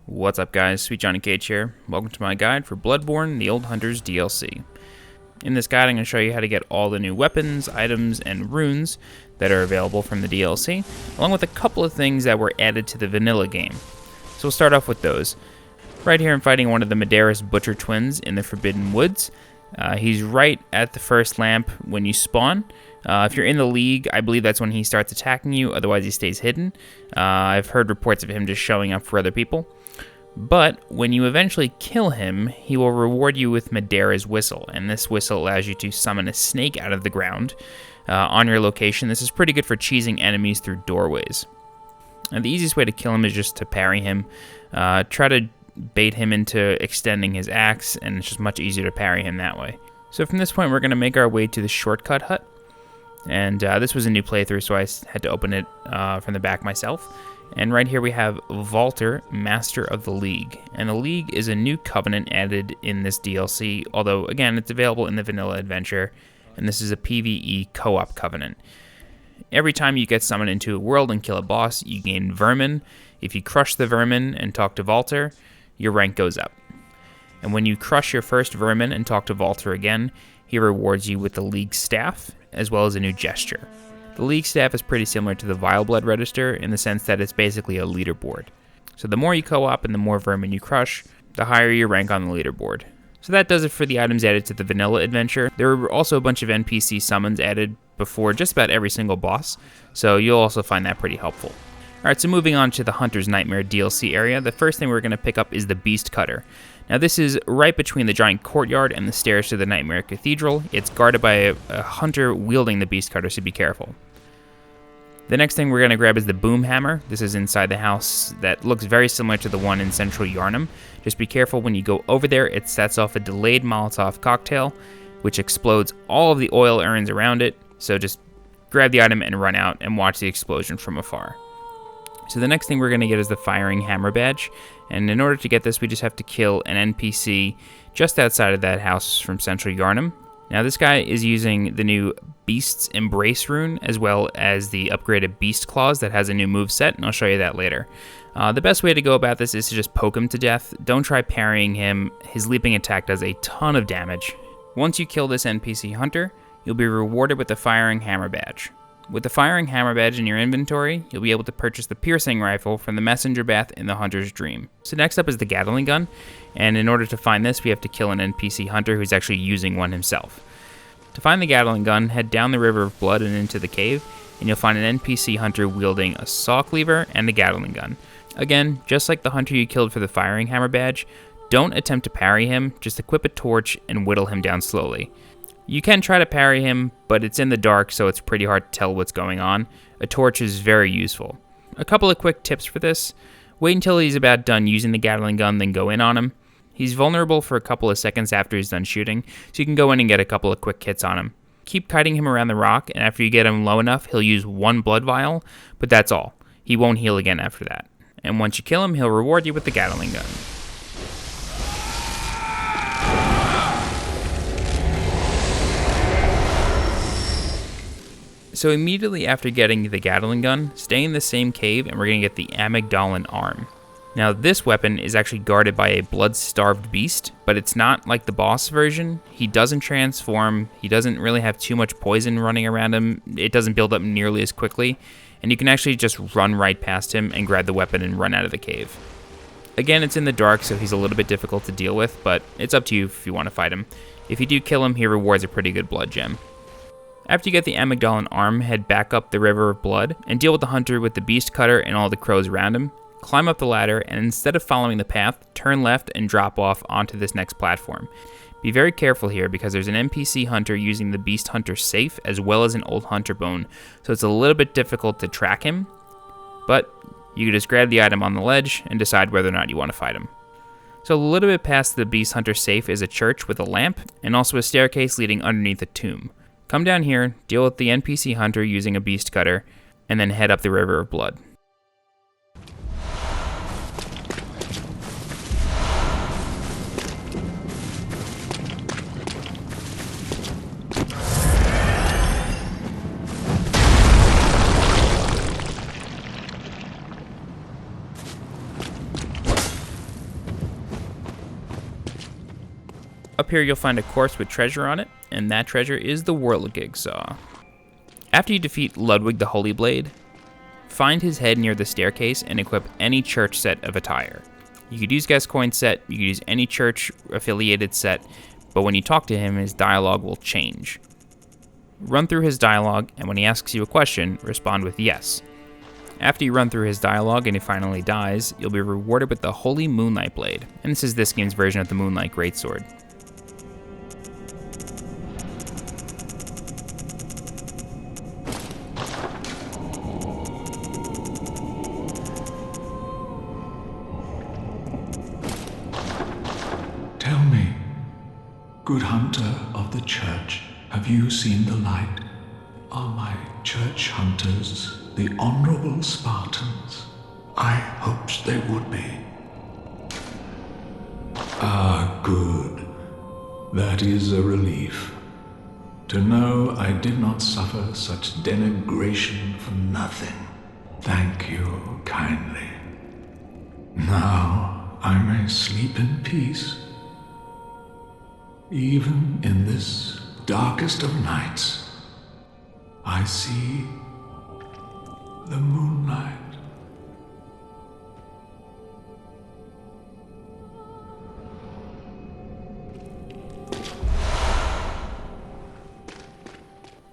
What's up guys, SweetJohnnyCage here. Welcome to my guide for Bloodborne, the Old Hunters DLC. In this guide I'm going to show you how to get all the new weapons, items, and runes that are available from the DLC, along with a couple of things that were added to the vanilla game. So we'll start off with those. Right here I'm fighting one of the Madaras Butcher twins in the Forbidden Woods. He's right at the first lamp when you spawn. If you're in the league, I believe that's when he starts attacking you, otherwise he stays hidden. I've heard reports of him just showing up for other people. But when you eventually kill him, he will reward you with Madaras Whistle, and this whistle allows you to summon a snake out of the ground on your location. This is pretty good for cheesing enemies through doorways. And the easiest way to kill him is just to parry him. Try to bait him into extending his axe, and it's just much easier to parry him that way. So from this point, we're going to make our way to the shortcut hut. And this was a new playthrough, so I had to open it from the back myself. And right here we have Valter, Master of the League. And the League is a new covenant added in this DLC, although again it's available in the vanilla adventure, and this is a PvE co-op covenant. Every time you get summoned into a world and kill a boss, you gain vermin. If you crush the vermin and talk to Valter, your rank goes up. And when you crush your first vermin and talk to Valter again, he rewards you with the League staff, as well as a new gesture. The League staff is pretty similar to the Vile Blood register in the sense that it's basically a leaderboard. So the more you co-op and the more vermin you crush, the higher your rank on the leaderboard. So that does it for the items added to the vanilla adventure. There were also a bunch of NPC summons added before just about every single boss, so you'll also find that pretty helpful. Alright, so moving on to the Hunter's Nightmare DLC area, the first thing we're going to pick up is the Beast Cutter. Now this is right between the giant courtyard and the stairs to the Nightmare Cathedral. It's guarded by a hunter wielding the Beast Cutter, so be careful. The next thing we're going to grab is the Boom Hammer. This is inside the house that looks very similar to the one in Central Yharnam. Just be careful when you go over there, it sets off a delayed Molotov cocktail, which explodes all of the oil urns around it. So just grab the item and run out and watch the explosion from afar. So the next thing we're going to get is the Firing Hammer badge, and in order to get this we just have to kill an NPC just outside of that house from Central Yharnam. Now this guy is using the new Beast's Embrace rune, as well as the upgraded Beast Claws that has a new moveset, and I'll show you that later. The best way to go about this is to just poke him to death. Don't try parrying him. His leaping attack does a ton of damage. Once you kill this NPC hunter, you'll be rewarded with the Firing Hammer badge. With the Firing Hammer badge in your inventory, you'll be able to purchase the piercing rifle from the messenger bath in the Hunter's Dream. So next up is the Gattling Gun, and in order to find this, we have to kill an NPC hunter who's actually using one himself. To find the Gattling Gun, head down the River of Blood and into the cave, and you'll find an NPC hunter wielding a saw cleaver and the Gattling Gun. Again, just like the hunter you killed for the Firing Hammer badge, don't attempt to parry him, just equip a torch and whittle him down slowly. You can try to parry him, but it's in the dark, so it's pretty hard to tell what's going on. A torch is very useful. A couple of quick tips for this. Wait until he's about done using the Gattling Gun, then go in on him. He's vulnerable for a couple of seconds after he's done shooting, so you can go in and get a couple of quick hits on him. Keep kiting him around the rock, and after you get him low enough, he'll use one blood vial, but that's all. He won't heal again after that. And once you kill him, he'll reward you with the Gattling Gun. So immediately after getting the Gattling Gun, stay in the same cave and we're going to get the Amygdalan Arm. Now this weapon is actually guarded by a blood-starved beast, but it's not like the boss version. He doesn't transform, he doesn't really have too much poison running around him, it doesn't build up nearly as quickly, and you can actually just run right past him and grab the weapon and run out of the cave. Again, it's in the dark, so he's a little bit difficult to deal with, but it's up to you if you want to fight him. If you do kill him, he rewards a pretty good blood gem. After you get the Amygdalan Arm, head back up the River of Blood and deal with the hunter with the Beast Cutter and all the crows around him. Climb up the ladder, and instead of following the path, turn left and drop off onto this next platform. Be very careful here because there's an NPC hunter using the Beasthunter Saif as well as an old hunter bone, so it's a little bit difficult to track him, but you can just grab the item on the ledge and decide whether or not you want to fight him. So a little bit past the Beasthunter Saif is a church with a lamp and also a staircase leading underneath a tomb. Come down here, deal with the NPC hunter using a Beast Cutter, and then head up the River of Blood. Up here you'll find a corpse with treasure on it, and that treasure is the Whirligig Saw. After you defeat Ludwig the Holy Blade, find his head near the staircase and equip any church set of attire. You could use Gascoigne's set, you could use any church-affiliated set, but when you talk to him, his dialogue will change. Run through his dialogue, and when he asks you a question, respond with yes. After you run through his dialogue and he finally dies, you'll be rewarded with the Holy Moonlight Blade, and this is this game's version of the Moonlight Greatsword. Tell me, good hunter of the church, have you seen the light? Are my church hunters the honorable Spartans? I hoped they would be. Ah, good. That is a relief. To know I did not suffer such denigration for nothing. Thank you kindly. Now I may sleep in peace. Even in this darkest of nights, I see the moonlight.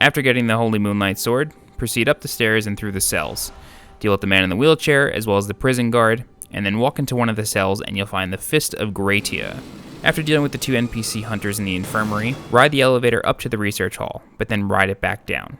After getting the Holy Moonlight Sword, proceed up the stairs and through the cells. Deal with the man in the wheelchair as well as the prison guard, and then walk into one of the cells and you'll find the Fist of Gratia. After dealing with the 2 NPC hunters in the infirmary, ride the elevator up to the research hall, but then ride it back down.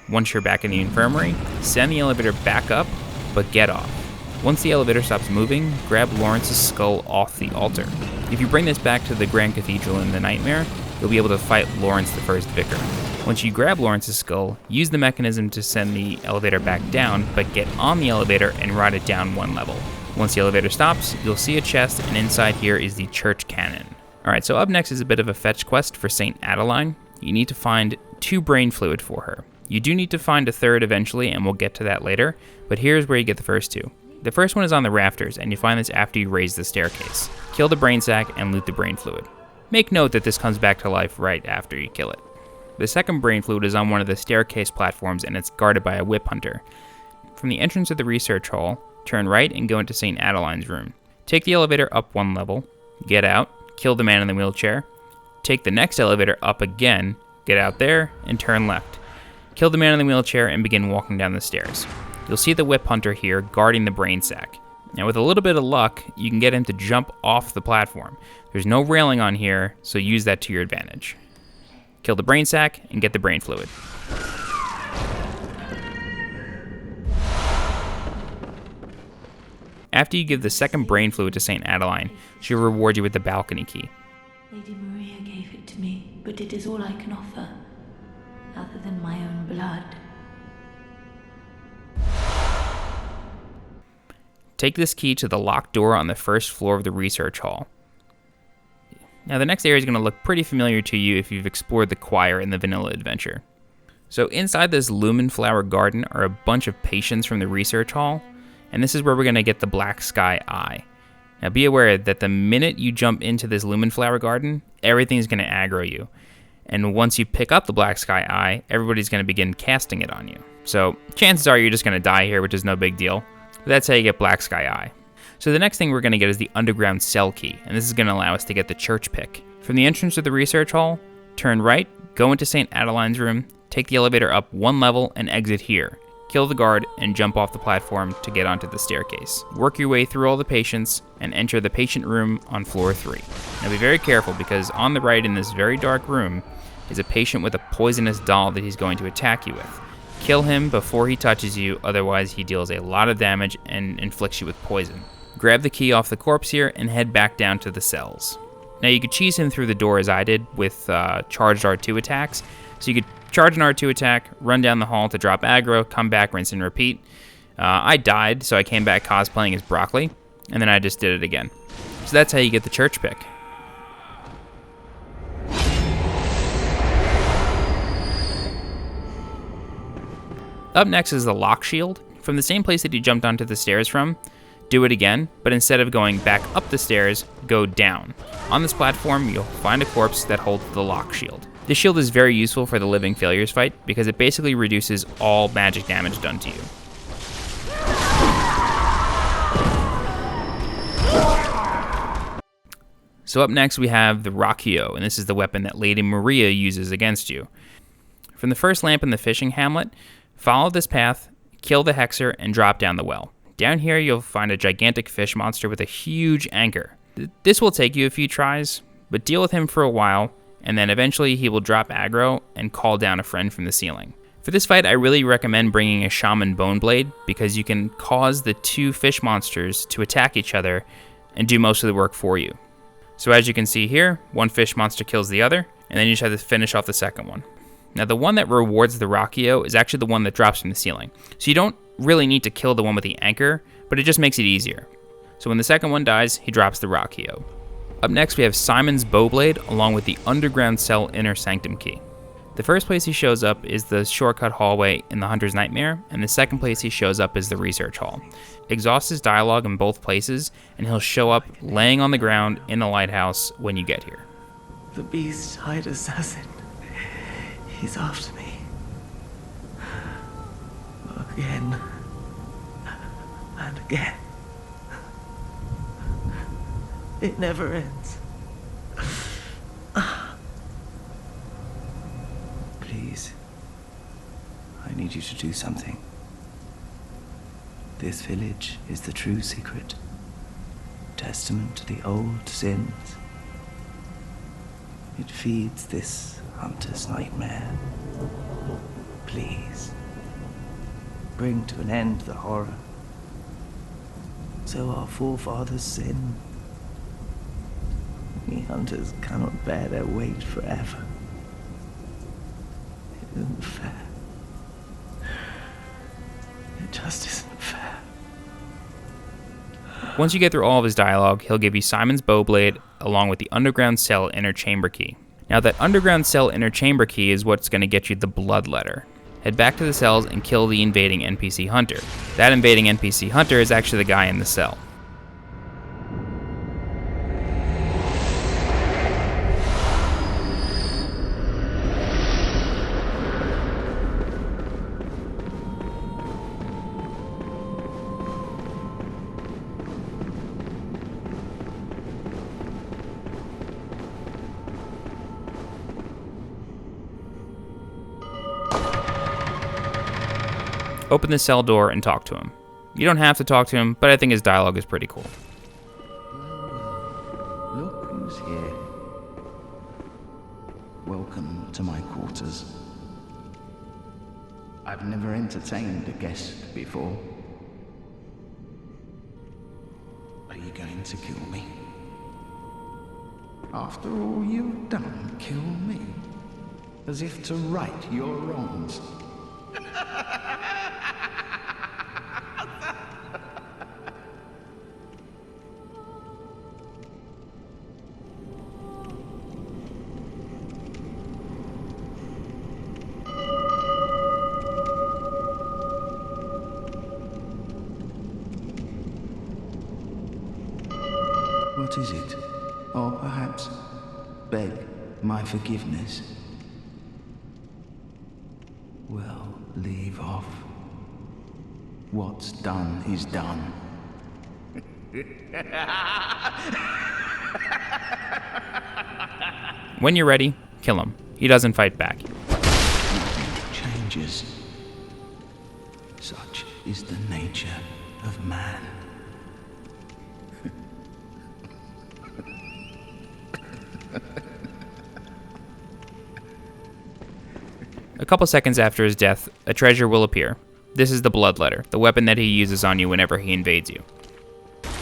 Once you're back in the infirmary, send the elevator back up, but get off. Once the elevator stops moving, grab Laurence's skull off the altar. If you bring this back to the Grand Cathedral in the Nightmare, you'll be able to fight Laurence the First Vicar. Once you grab Laurence's skull, use the mechanism to send the elevator back down, but get on the elevator and ride it down 1 level. Once the elevator stops, you'll see a chest, and inside here is the church cannon. Alright, so up next is a bit of a fetch quest for St. Adeline. You need to find 2 brain fluid for her. You do need to find a 3rd eventually, and we'll get to that later, but here's where you get the first 2. The first one is on the rafters, and you find this after you raise the staircase. Kill the brain sack and loot the brain fluid. Make note that this comes back to life right after you kill it. The second brain fluid is on one of the staircase platforms, and it's guarded by a whip hunter. From the entrance of the research hall, turn right and go into St. Adeline's room. Take the elevator up 1 level, get out, kill the man in the wheelchair, take the next elevator up again, get out there, and turn left. Kill the man in the wheelchair and begin walking down the stairs. You'll see the whip hunter here guarding the brain sack. Now with a little bit of luck, you can get him to jump off the platform. There's no railing on here, so use that to your advantage. Kill the brain sack and get the brain fluid. After you give the second brain fluid to St. Adeline, she'll reward you with the balcony key. Lady Maria gave it to me, but it is all I can offer, other than my own blood. Take this key to the locked door on the first floor of the research hall. Now the next area is going to look pretty familiar to you if you've explored the choir in the vanilla adventure. So inside this lumen flower garden are a bunch of patients from the research hall, and this is where we're going to get the Blacksky eye. Now be aware that the minute you jump into this lumen flower garden, everything's going to aggro you. And once you pick up the Blacksky eye, everybody's going to begin casting it on you. So chances are you're just going to die here, which is no big deal. But that's how you get Blacksky eye. So the next thing we're going to get is the underground cell key, and this is going to allow us to get the church pick. From the entrance to the research hall, turn right, go into St. Adeline's room, take the elevator up 1 level, and exit here. Kill the guard, and jump off the platform to get onto the staircase. Work your way through all the patients, and enter the patient room on floor 3. Now be very careful, because on the right in this very dark room is a patient with a poisonous doll that he's going to attack you with. Kill him before he touches you, otherwise he deals a lot of damage and inflicts you with poison. Grab the key off the corpse here and head back down to the cells. Now you could cheese him through the door as I did with charged R2 attacks. So you could charge an R2 attack, run down the hall to drop aggro, come back, rinse and repeat. I died, so I came back cosplaying as Broccoli, and then I just did it again. So that's how you get the church pick. Up next is the Loch Shield. From the same place that you jumped onto the stairs from, Do it again, but instead of going back up the stairs, go down. On this platform, you'll find a corpse that holds the Loch Shield. This shield is very useful for the Living Failures fight because it basically reduces all magic damage done to you. So up next we have the Rakuyo, and this is the weapon that Lady Maria uses against you. From the first lamp in the fishing hamlet, follow this path, kill the Hexer, and drop down the well. Down here you'll find a gigantic fish monster with a huge anchor. This will take you a few tries, but deal with him for a while, and then eventually he will drop aggro and call down a friend from the ceiling. For this fight, I really recommend bringing a Shaman Bowblade because you can cause the two fish monsters to attack each other and do most of the work for you. So as you can see here, one fish monster kills the other, and then you just have to finish off the second one. Now the one that rewards the Rakuyo is actually the one that drops from the ceiling. So you don't really need to kill the one with the anchor, but it just makes it easier. So when the second one dies, he drops the Rakuyo. Up next we have Simon's Bowblade along with the Underground Cell Inner Sanctum key. The first place he shows up is the shortcut hallway in the Hunter's Nightmare, and the second place he shows up is the Research Hall. Exhaust his dialogue in both places, and he'll show up laying on the ground in the lighthouse when you get here. The beast-eyed assassin. He's after me. Again. And again. It never ends. Please. I need you to do something. This village is the true secret. Testament to the old sins. It feeds this hunter's nightmare. Please. Bring to an end the horror. So our forefathers sinned. We hunters cannot bear their weight forever. It isn't fair. It just isn't fair. Once you get through all of his dialogue, he'll give you Simon's Bowblade along with the Underground Cell Inner Chamber key. Now that Underground Cell Inner Chamber key is what's going to get you the Bloodletter. Head back to the cells and kill the invading NPC hunter. That invading NPC hunter is actually the guy in the cell. Open the cell door and talk to him. You don't have to talk to him, but I think his dialogue is pretty cool. Look who's here. Welcome to my quarters. I've never entertained a guest before. Are you going to kill me? After all you've done, kill me? As if to right your wrongs. What is it? Or perhaps beg my forgiveness? Well, leave off. What's done is done. When you're ready, kill him. He doesn't fight back. Nothing changes. Such is the nature of man. A couple seconds after his death, a treasure will appear. This is the Bloodletter, the weapon that he uses on you whenever he invades you.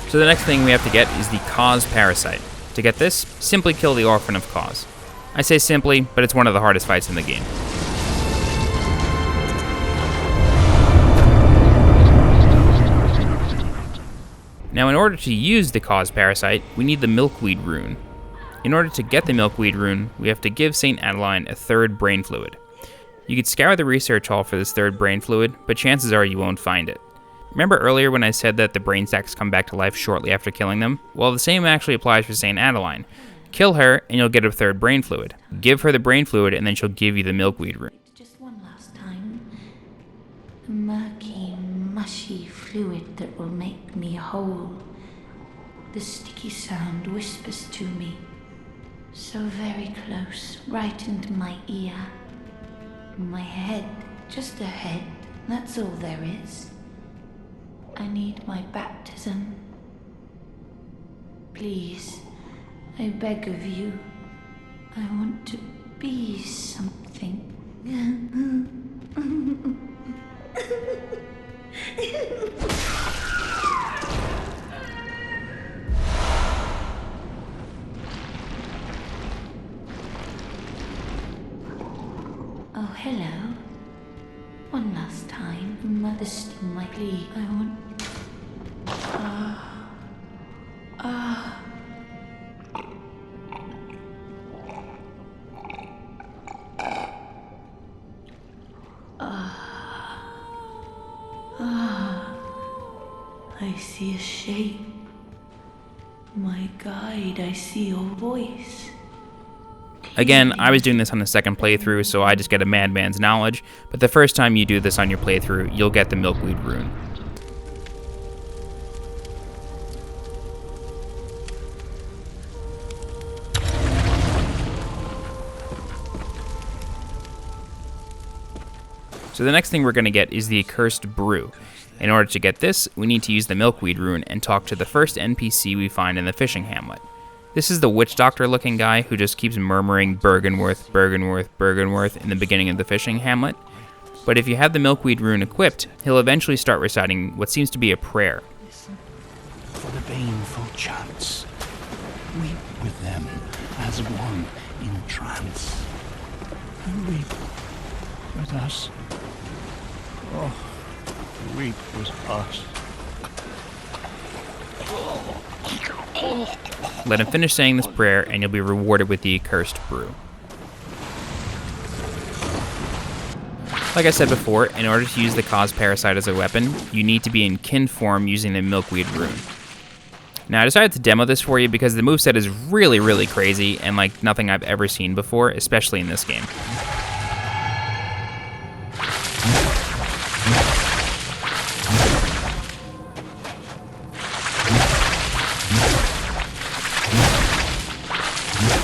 So the next thing we have to get is the Kos Parasite. To get this, simply kill the Orphan of Kos. I say simply, but it's one of the hardest fights in the game. Now in order to use the Kos Parasite, we need the Milkweed rune. In order to get the Milkweed rune, we have to give St. Adeline a third brain fluid. You could scour the research hall for this third brain fluid, but chances are you won't find it. Remember earlier when I said that the brain stacks come back to life shortly after killing them? Well, the same actually applies for St. Adeline. Kill her, and you'll get a third brain fluid. Give her the brain fluid, and then she'll give you the Milkweed rune. Just one last time. A murky, mushy fluid that will make me whole. The sticky sound whispers to me. So very close, right into my ear. My head, just a head, that's all there is. I need my baptism. Please, I beg of you. I want to be something. Oh, hello. One last time, Mother sting my plea. I want... I see a shape. My guide, I see your voice. Again, I was doing this on the second playthrough, so I just get a madman's knowledge, but the first time you do this on your playthrough, you'll get the Milkweed rune. So the next thing we're going to get is the Accursed Brew. In order to get this, we need to use the Milkweed rune and talk to the first NPC we find in the fishing hamlet. This is the witch doctor looking guy who just keeps murmuring Bergenworth, Bergenworth, Bergenworth in the beginning of the fishing hamlet. But if you have the Milkweed rune equipped, he'll eventually start reciting what seems to be a prayer. Listen for the baneful chants. Weep with them as one in trance. And weep with us. Oh, weep with us. Let him finish saying this prayer and you'll be rewarded with the Accursed Brew. Like I said before, in order to use the Kos Parasite as a weapon, you need to be in kin form using the Milkweed rune. Now I decided to demo this for you because the moveset is really, really crazy and like nothing I've ever seen before, especially in this game.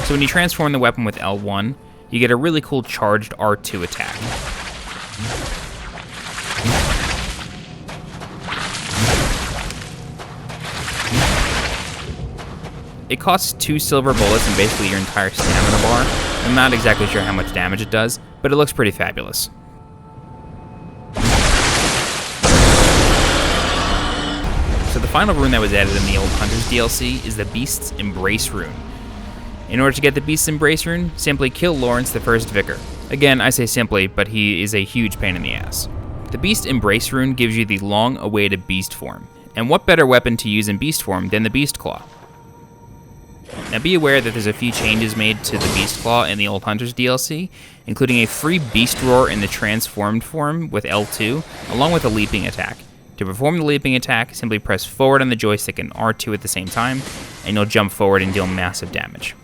So when you transform the weapon with L1, you get a really cool charged R2 attack. It costs 2 silver bullets and basically your entire stamina bar. I'm not exactly sure how much damage it does, but it looks pretty fabulous. So the final rune that was added in the Old Hunters DLC is the Beast's Embrace rune. In order to get the Beast's Embrace rune, simply kill Laurence, the first Vicar. Again, I say simply, but he is a huge pain in the ass. The Beast's Embrace rune gives you the long-awaited Beast form, and what better weapon to use in Beast form than the Beast Claw? Now be aware that there's a few changes made to the Beast Claw in the Old Hunters DLC, including a free Beast Roar in the transformed form with L2, along with a leaping attack. To perform the leaping attack, simply press forward on the joystick and R2 at the same time, and you'll jump forward and deal massive damage.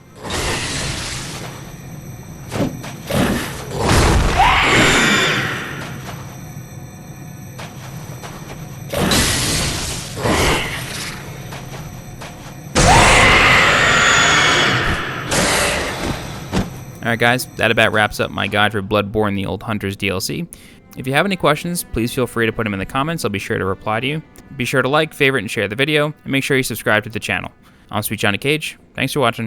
Alright guys, that about wraps up my guide for Bloodborne the Old Hunters DLC. If you have any questions, please feel free to put them in the comments, I'll be sure to reply to you. Be sure to like, favorite, and share the video, and make sure you subscribe to the channel. I'm SweetJohnnyCage, thanks for watching.